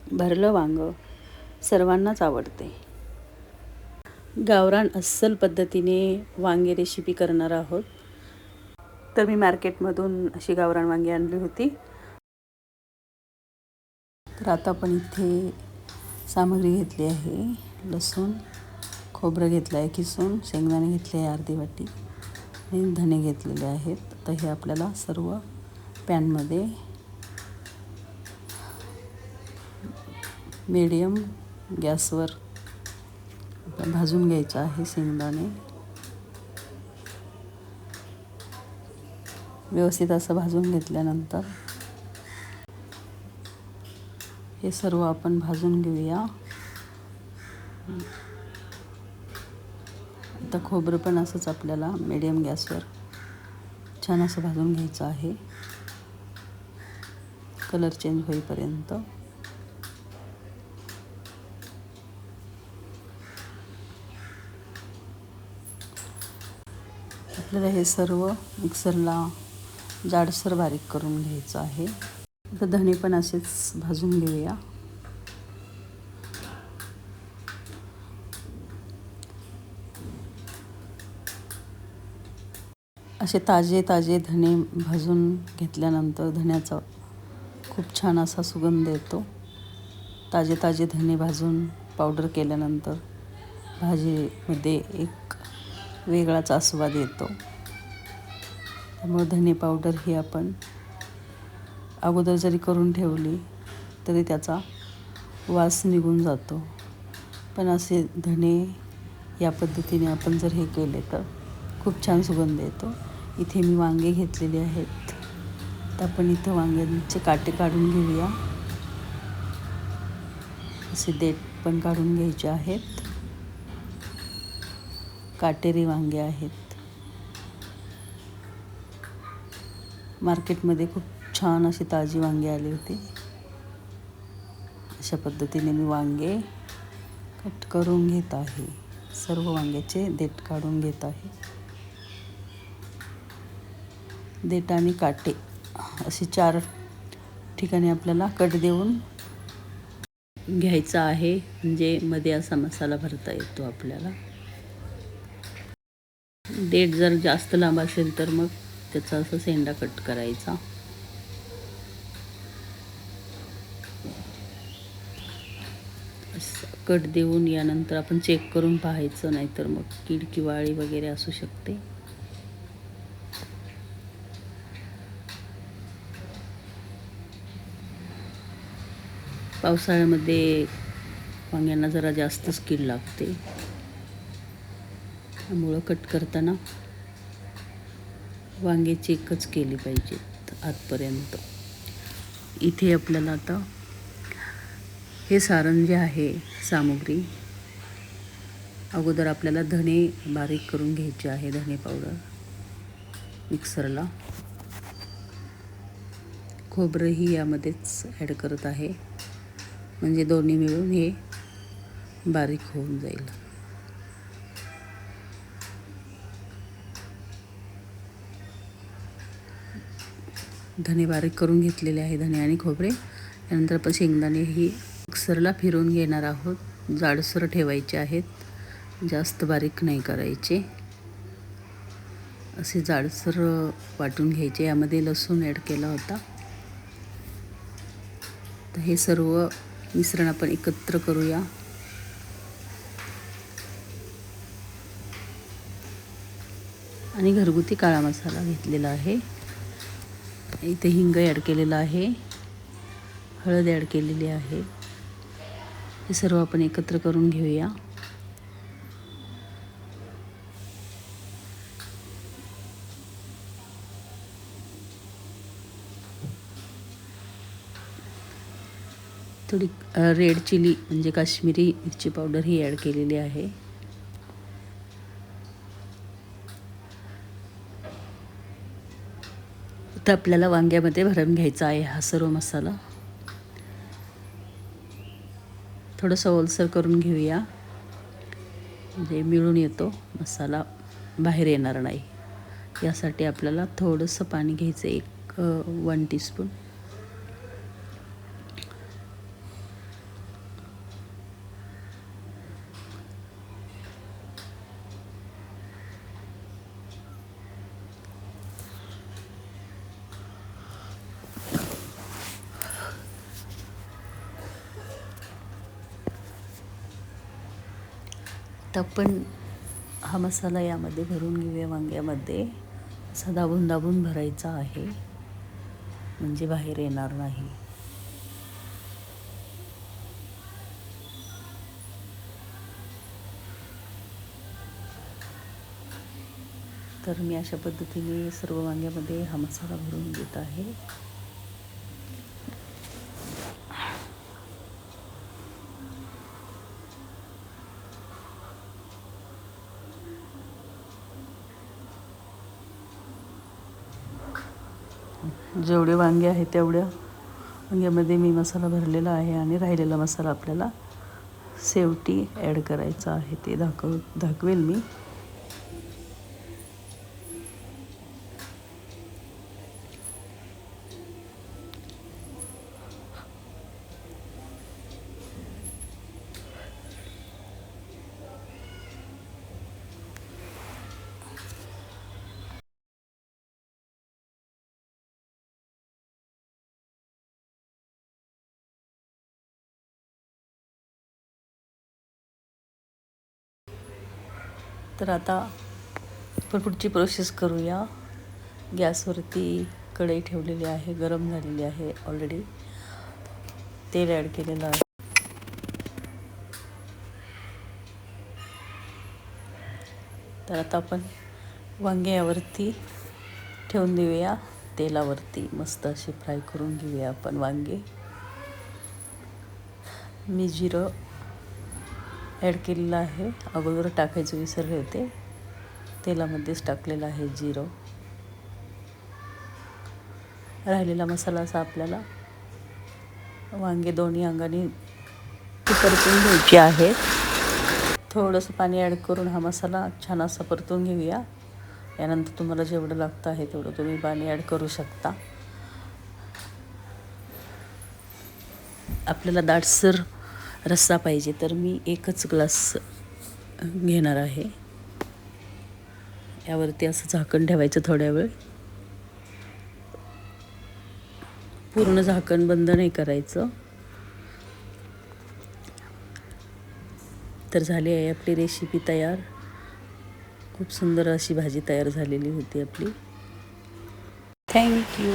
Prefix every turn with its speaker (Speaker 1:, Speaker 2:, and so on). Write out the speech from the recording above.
Speaker 1: भरलं वांग सर्वांनाच आवडते. गावरान अस्सल पद्धतीने वांगे रेसिपी करणार आहोत. तर मी मार्केटमधून अशी गावरान वांगी आणली होती. तर आता आपण इथे सामग्री घेतली आहे. लसूण, खोबरं घेतलं आहे किसून, शेंगदाणे घेतले आहे अर्धी वाटी आणि धणे घेतलेले आहेत. तर हे आपल्याला सर्व पॅनमध्ये मीडियम गॅसवर भाजून घ्यायचं आहे. शेंगदाणे व्यवस्थित असं भाजून घेतल्यानंतर हे सर्व आपण भाजून घेऊया. आता खोबरं पण असंच आपल्याला मीडियम गॅसवर छान असं भाजून घ्यायचं आहे, कलर चेंज होईपर्यंत. आपल्याला हे सर्व मिक्सरला जाडसर बारीक करून घ्यायचं आहे. आता धणे पण असेच भाजून घेऊया. असे ताजे ताजे धणे भाजून घेतल्यानंतर धण्याचा खूप छान असा सुगंध येतो. ताजे ताजे धणे भाजून पावडर केल्यानंतर भाजीमध्ये एक वेगळाच आस्वाद येतो. त्यामुळे धणे पावडर ही आपण अगोदर जरी करून ठेवली तरी त्याचा वास निघून जातो. पण असे धणे या पद्धतीने आपण जर हे केले तर खूप छान सुगंध येतो. इथे मी वांगे घेतलेले आहेत. तर आपण इथं वांग्यांचे काटे काढून घेऊया. असे देठ पण काढून घ्यायचे आहेत. काटेरी वांगे आहेत. मार्केटमध्ये खूप छान अशी ताजी वांगे आली होती. अशा पद्धतीने मी वांगे कट करून घेत आहे. सर्व वांग्याचे देठ काढून घेत आहे. देठ आणि काटे असे 4 ठिकाणी आपल्याला कट देऊन घ्यायचा आहे, म्हणजे मध्ये असा मसाला भरता येतो आपल्याला. देठ जर जास्त लांब असेल तर मग त्याचा असा शेंडा कट करायचा. कट देऊन यानंतर आपण चेक करून पाहायचं, नाहीतर मग कीड किंवा अळी वगैरे असू शकते. पावसाळ्यामध्ये वांग्यांना जरा जास्तच कीड लागते. त्यामुळं कट करताना वांगे चेकच केली पाहिजेत आतपर्यंत. इथे आपल्याला आता हे सारण जे आहे सामग्री, अगोदर आपल्याला धणे बारीक करून घ्यायचे आहे. धणे पावडर मिक्सरला. खोबरंही यामध्येच ॲड करत आहे, म्हणजे दोन्ही मिळून हे बारीक होऊन जाईल. धणे बारीक करून घेतलेले आहे, धणे आणि खोबरे. त्यानंतर आपण शेंगदाणे ही मिक्सरला फिरवून घेणार आहोत. जाडसर ठेवायचे आहेत, जास्त बारीक नाही करायचे. असे जाडसर वाटून घ्यायचे. यामध्ये लसूण ॲड केला होता. तर हे सर्व मिश्रण आपण एकत्र करूया. आणि घरगुती काळा मसाला घेतलेला आहे. इथे हिंग ॲड केलेला आहे, हळद ॲड केलेली आहे. हे सर्व आपण एकत्र करून घेऊया. थोडी रेड चिली म्हणजे काश्मीरी मिरची पावडर ही ॲड केलेली आहे. तर आपल्याला वांग्यामध्ये भरून घ्यायचा आहे हा सर्व मसाला. थोडंसं ओलसर करून घेऊया, म्हणजे मिळून येतो मसाला, बाहेर येणार नाही. यासाठी आपल्याला थोडंसं पाणी घ्यायचं, 1 टीस्पून. आता आपण हा मसाला यामध्ये भरून घेऊया. वांग्यामध्ये असा दाबून दाबून भरायचा आहे, म्हणजे बाहेर येणार नाही. तर मी अशा पद्धतीने सर्व वांग्यामध्ये हा मसाला भरून घेत आहे. जेवढे वांगे आहेत तेवढ्या वांग्यामध्ये मी मसाला भरलेला आहे आणि राहिलेला मसाला आपल्याला शेवटी ॲड करायचा आहे. ते दाखवेल मी. तर आता आपण पुढची प्रोसेस करूया. गॅसवरती कढई ठेवलेली आहे, गरम झालेली आहे ऑलरेडी. तेल ॲड केलेलं आहे. तर आता आपण वांगे यावरती ठेवून देऊया. तेलावरती मस्त असे फ्राय करून घेऊया आपण वांगे. मी जिरं ॲड केलेलं आहे, अगोदर टाकायचं विसरले होते. तेलामध्येच टाकलेलं आहे जिरं. राहिलेला मसाला असा आपल्याला वांगे दोन्ही अंगाने परतून घ्यायचे आहेत. थोडंसं पाणी ॲड करून हा मसाला छान असा परतून घेऊया. यानंतर तुम्हाला जेवढं लागतं आहे तेवढं तुम्ही पाणी ॲड करू शकता. आपल्याला दाटसर रस्सा पाहिजे तर मी एकच ग्लास घेणार आहे. यावरती असं झाकण ठेवायचं थोड्या वेळ. पूर्ण झाकण बंद नाही करायचं. तर झाली आहे आपली रेसिपी तयार. खूप सुंदर अशी भाजी तयार झालेली होती आपली. थँक्यू.